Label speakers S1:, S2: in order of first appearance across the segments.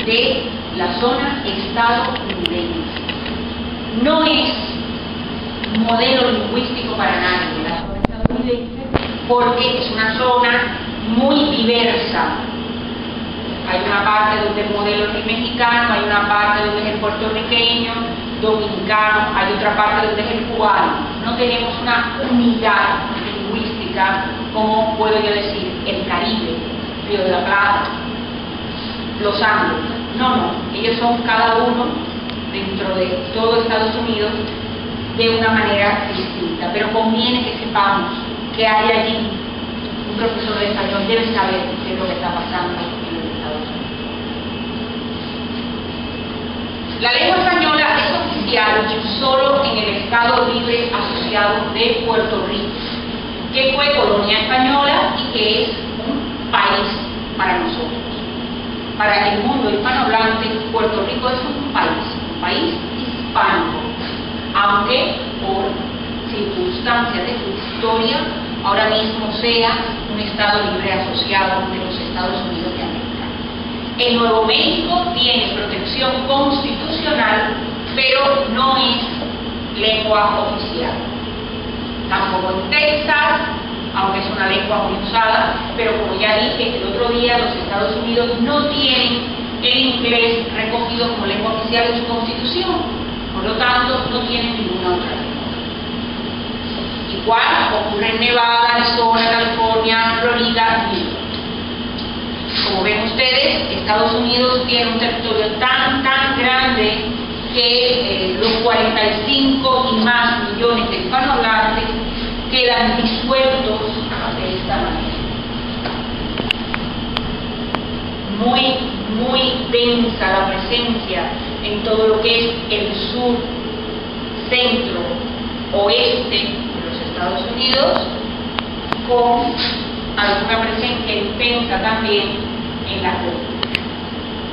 S1: de la zona estadounidense. No es modelo lingüístico para nadie la zona estadounidense, porque es una zona muy diversa. Hay una parte donde el modelo es el mexicano, hay una parte donde es el puertorriqueño, dominicano, hay otra parte donde es el cubano. No tenemos una unidad lingüística, como puedo yo decir, el Caribe, Río de la Plata, los Andes. No, ellos son cada uno dentro de todo Estados Unidos de una manera distinta, pero conviene que sepamos que hay allí un profesor de español, debe saber qué es lo que está pasando en los Estados Unidos. La lengua española es oficial solo en el Estado Libre Asociado de Puerto Rico, que fue colonia española y que es un país para nosotros. Para el mundo hispanohablante, Puerto Rico es un país hispánico, aunque por circunstancias de su historia ahora mismo sea un Estado Libre Asociado de los Estados Unidos de América. El Nuevo México tiene protección constitucional, pero no es lengua oficial. Tampoco en Texas, aunque es una lengua muy usada, pero como ya dije el otro día, los Estados Unidos no tienen el inglés recogido como lengua oficial en su constitución, por lo tanto no tienen ninguna otra lengua. Igual ocurre en Nevada, Arizona, California, Florida y, como ven ustedes, Estados Unidos tiene un territorio tan grande que los 45 y más millones de hispanohablantes quedan disueltos de esta manera. Muy densa la presencia en todo lo que es el sur, centro, oeste de los Estados Unidos, con alguna presencia intensa también en la costa.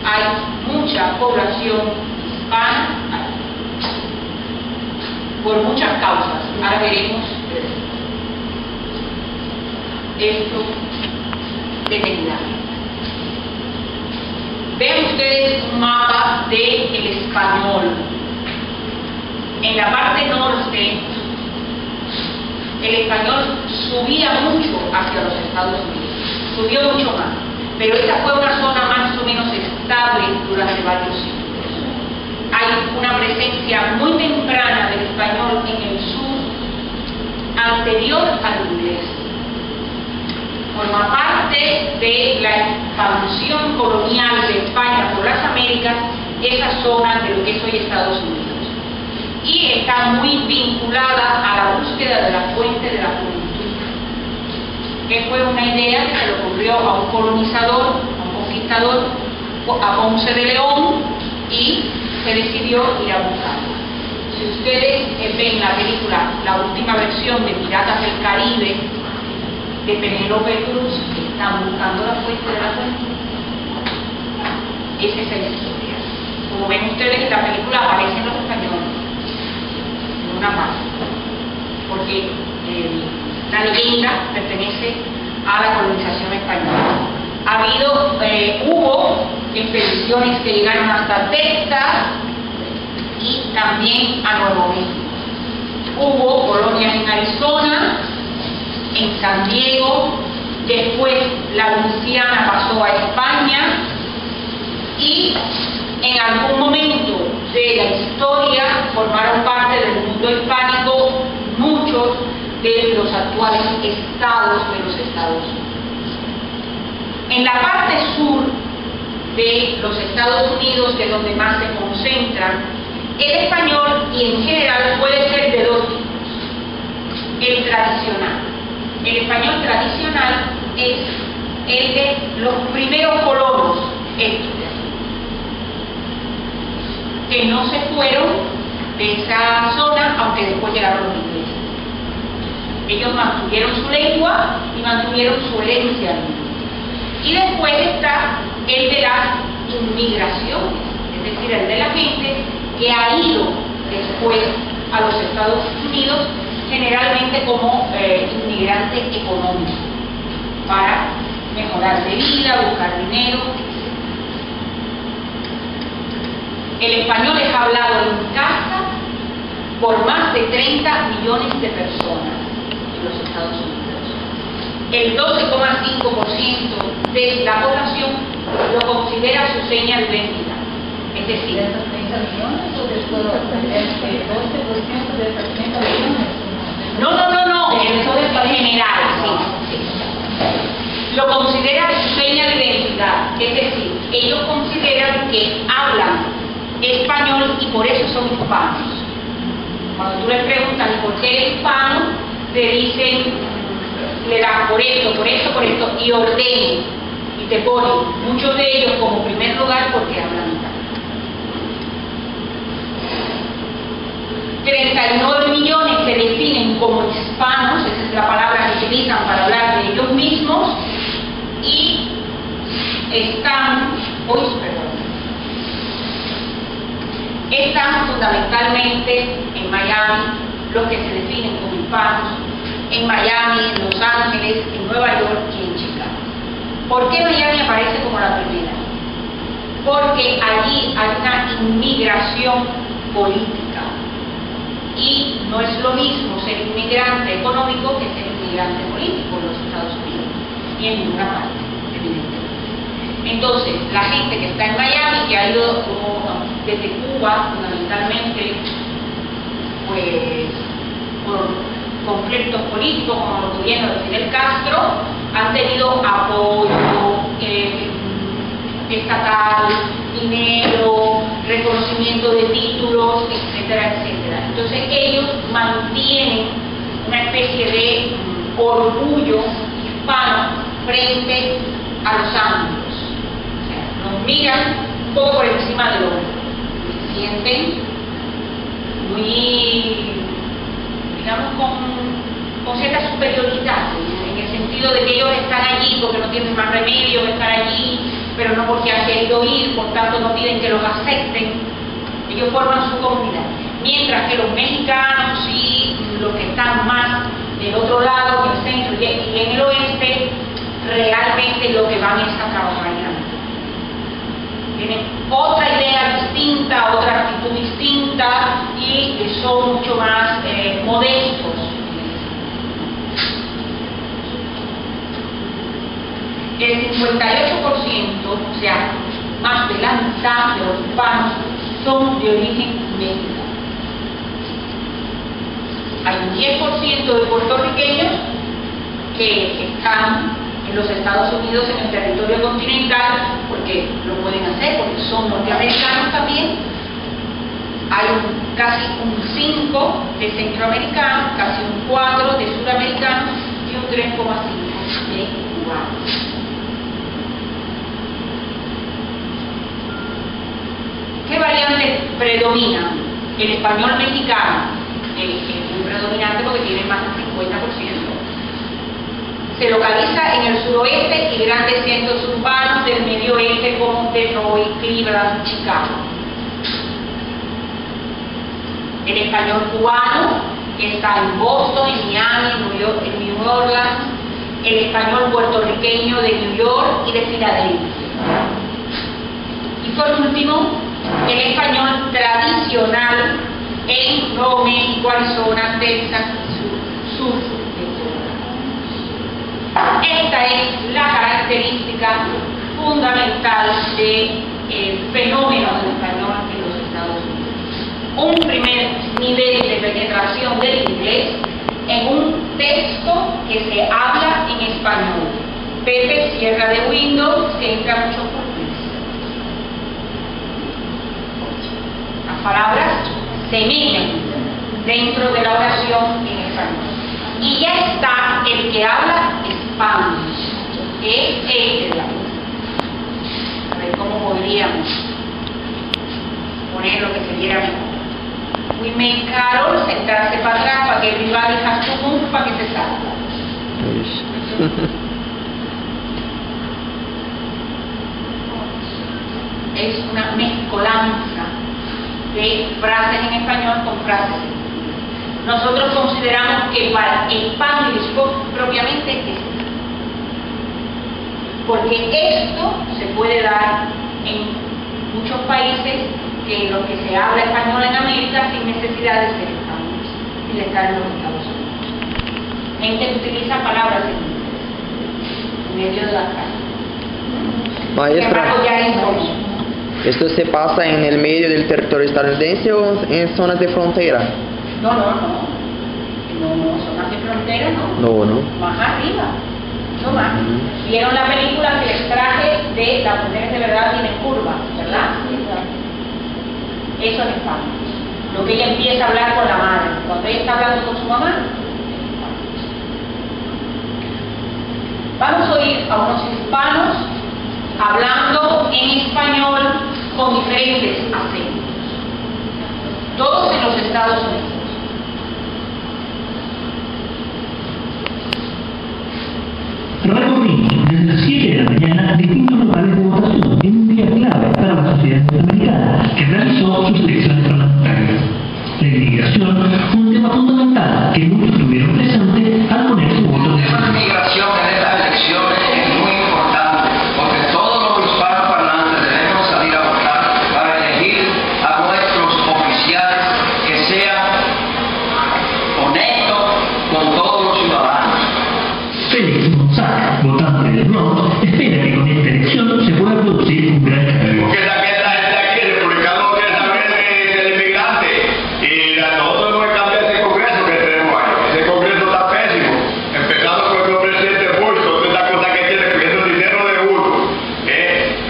S1: Hay mucha población hispana por muchas causas. Ahora veremos esto detenidamente. Vean ustedes un mapa del español. En la parte norte, el español subía mucho hacia los Estados Unidos, subió mucho más, pero esta fue una zona más o menos estable durante varios siglos. Hay una presencia muy temprana del español en el sur, anterior al inglés. Forma parte de la expansión colonial de España por las Américas, esa zona de lo que es hoy Estados Unidos. Y está muy vinculada a la búsqueda de la fuente de la juventud, que fue una idea que se le ocurrió a un colonizador, a un conquistador, a Ponce de León, y se decidió ir a buscarla. Si ustedes ven la película, la última versión de Piratas del Caribe, de Penélope Cruz, que están buscando la fuente de la juventud, esa es la historia. Como ven ustedes, en la película aparecen los españoles en una parte, porque la leyenda pertenece a la colonización española. Hubo expediciones que llegaron hasta Texas y también a Nuevo México. Hubo colonias en Arizona, en San Diego, después la Luisiana pasó a España, y en algún momento de la historia formaron parte del mundo hispánico muchos de los actuales estados de los Estados Unidos. En la parte sur de los Estados Unidos, que es donde más se concentran, el español, y en general puede ser de dos tipos. El tradicional. El español tradicional es el de los primeros colonos, estos de aquí, que no se fueron de esa zona, aunque después llegaron los ingleses. Ellos mantuvieron su lengua y mantuvieron su herencia lingüística. Y después está el de las inmigraciones, es decir, el de la gente que ha ido después a los Estados Unidos, generalmente como inmigrante económico, para mejorar de vida, buscar dinero, etc. El español es hablado en casa por más de 30 millones de personas en los Estados Unidos. El 12,5% de la población lo considera su seña de identidad. Es decir,
S2: ¿De esos 30 millones o de todo? ¿El 12% de esos 30 millones?
S1: No, en general, sí. Lo considera su seña de identidad, es decir, ellos consideran que hablan español y por eso son hispanos. Cuando tú les preguntas ¿y por qué eres hispano? Te dicen, le dan por esto, y ordenen, y te ponen muchos de ellos como primer lugar porque hablan hispano. 39 millones se definen como hispanos, esa es la palabra que utilizan para hablar de ellos mismos, y están fundamentalmente en Miami, los que se definen como hispanos, en Miami, en Los Ángeles, en Nueva York y en Chicago. ¿Por qué Miami aparece como la primera? Porque allí hay una inmigración política. Y no es lo mismo ser inmigrante económico que ser inmigrante político en los Estados Unidos y en ninguna parte, evidentemente. Entonces, la gente que está en Miami, que ha ido desde Cuba, fundamentalmente, pues por conflictos políticos como los gobiernos de Fidel Castro, han tenido apoyo estatal, dinero, reconocimiento de títulos, etcétera, etcétera. Entonces ellos mantienen una especie de orgullo hispano frente a los anglos. O sea, nos miran un poco por encima del hombro. Se sienten muy, digamos, con cierta superioridad, en el sentido de que ellos están allí porque no tienen más remedio que estar allí, pero no porque han querido ir, por tanto no piden que los acepten. Ellos forman su comunidad. Mientras que los mexicanos y los que están más del otro lado, en el centro y en el oeste, realmente lo que van es a trabajar en la vida. Tienen otra idea distinta, otra actitud distinta y son mucho más modestos. El 58%, o sea, más de la mitad de los hispanos son de origen mexicano. Hay un 10% de puertorriqueños que están en los Estados Unidos, en el territorio continental, porque lo pueden hacer, porque son norteamericanos también. Hay casi un 5 de centroamericanos, casi un 4 de suramericanos y un 3,5 de cubanos. ¿Qué variantes predominan? El español mexicano es muy predominante porque tiene más del 50%. Se localiza en el suroeste y grandes centros urbanos del medio oeste como Detroit, Cleveland, Chicago. El español cubano está en Boston, en Miami, en New Orleans. El español puertorriqueño de New York y de Filadelfia. Y por último, el español tradicional en Nuevo México, Arizona, Texas y sur de Florida. Esta es la característica fundamental del fenómeno del español en los Estados Unidos. Un primer nivel de penetración del inglés en un texto que se habla en español. Pepe cierra de Windows, que entra mucho por las palabras se meten dentro de la oración en español. Y ya está el que habla Spanish, que es este de aquí. A ver cómo podríamos poner lo que se viera mejor. We make Carol sentarse para atrás para que everybody has to move para que se salga. Es una mezcolanza de frases en español con frases en inglés. Nosotros consideramos que para el Spanglish propiamente es esto, porque esto se puede dar en muchos países que los que se habla español en América sin necesidad de ser españoles y de estar en los Estados Unidos. Gente que utiliza palabras en inglés en medio de las calles.
S3: Maestra,
S1: Ya es común.
S3: ¿esto se pasa en el medio del territorio estadounidense o en zonas de frontera?
S1: No, zonas de frontera no.
S3: No.
S1: Más arriba, no más. Vieron la película que les traje de Las mujeres de verdad tienen curvas, ¿verdad? Eso es España. Lo que ella empieza a hablar con la madre, cuando ella está hablando con su mamá. Vamos a oír a unos hispanos hablando en español con diferentes acentos, todos en los Estados Unidos.
S4: Recorrí desde las 7 de la mañana distintos locales de votación en un día clave para la sociedad norteamericana que realizó sus elecciones parlamentarias. La inmigración fue un tema fundamental que muchos tuvieron presente al poner su voto de
S5: La inmigración en estas elecciones es muy importante porque todos los hispanoparlantes debemos salir a votar para elegir a nuestros oficiales que sean honestos con todos los ciudadanos.
S4: Félix González, votante del Bronx, espera que con esta elección se pueda producir un gran cambio.
S6: Porque esta gente aquí, el republicano no quiere saber del inmigrante. Y nosotros hemos que cambiar ese congreso que tenemos ahí. Ese congreso está pésimo. Empezando por el presidente Bush, toda esta cosa que tiene, cogiendo el dinero de uno.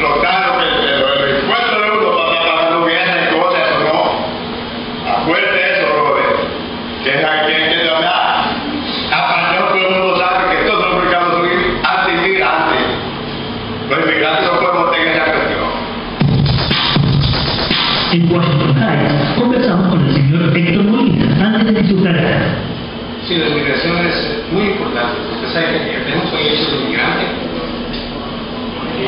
S6: Los carros, el impuesto de uno para estar pagando guerras y cosas, eso no. Acuérdate eso, brother. Que es aquí que hablar. Aparte, todo el mundo sabe que todos los republicanos son anti-inmigrantes. Los inmigrantes no podemos tener esa cuestión.
S4: En Washington Heights conversamos con el señor Héctor Molina antes de que sufragara.
S7: Sí, la inmigración es muy importante. Usted sabe que tenemos países de inmigrantes y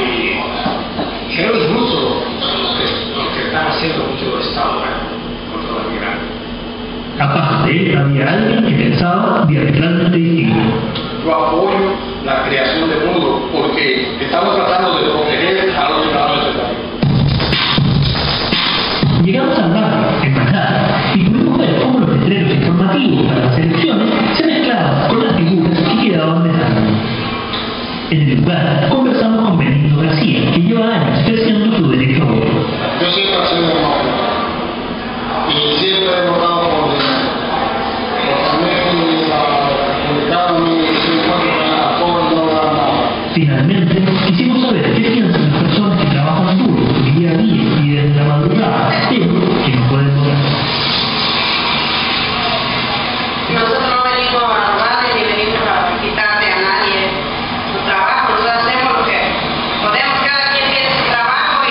S7: creo incluso los que están haciendo mucho Estado contra los inmigrantes.
S4: Aparte, había alguien que pensaba diametralmente distinto.
S7: Yo apoyo la creación de muros porque estamos tratando de proteger a los ciudadanos de este país.
S4: Llegamos al barrio, en Manhattan, y pudimos ver cómo los letreros informativos para las elecciones se mezclaban con las figuras que quedaban de fondo. En el lugar conversamos con Benito García, que lleva años ejerciendo su derecho a voto.
S7: Yo siempre he sido demócrata y siempre he votado por dinero. También publicaron mi 50 apoyo a la...
S4: Finalmente, quisimos saber qué piensan las personas que trabajan duro, día a día y desde la madrugada, pero que no pueden votar.
S8: Nosotros no venimos a robarle ni venimos a quitarle a nadie su trabajo. Nosotros hacemos lo que podemos, cada quien tiene su trabajo y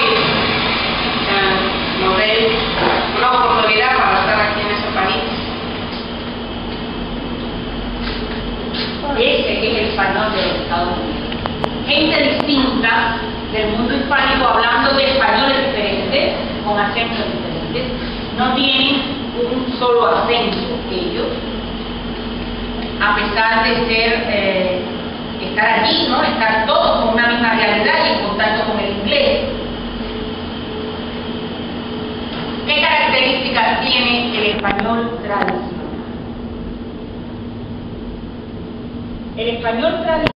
S8: nos den una oportunidad para estar aquí en ese país.
S1: Ese es el español de los Estados Unidos. Gente distinta del mundo hispánico hablando de españoles diferentes, con acentos diferentes, no tienen un solo acento ellos, a pesar de ser, estar allí, ¿no? Estar todos con una misma realidad y en contacto con el inglés. ¿Qué características tiene el español tradicional? El español tradicional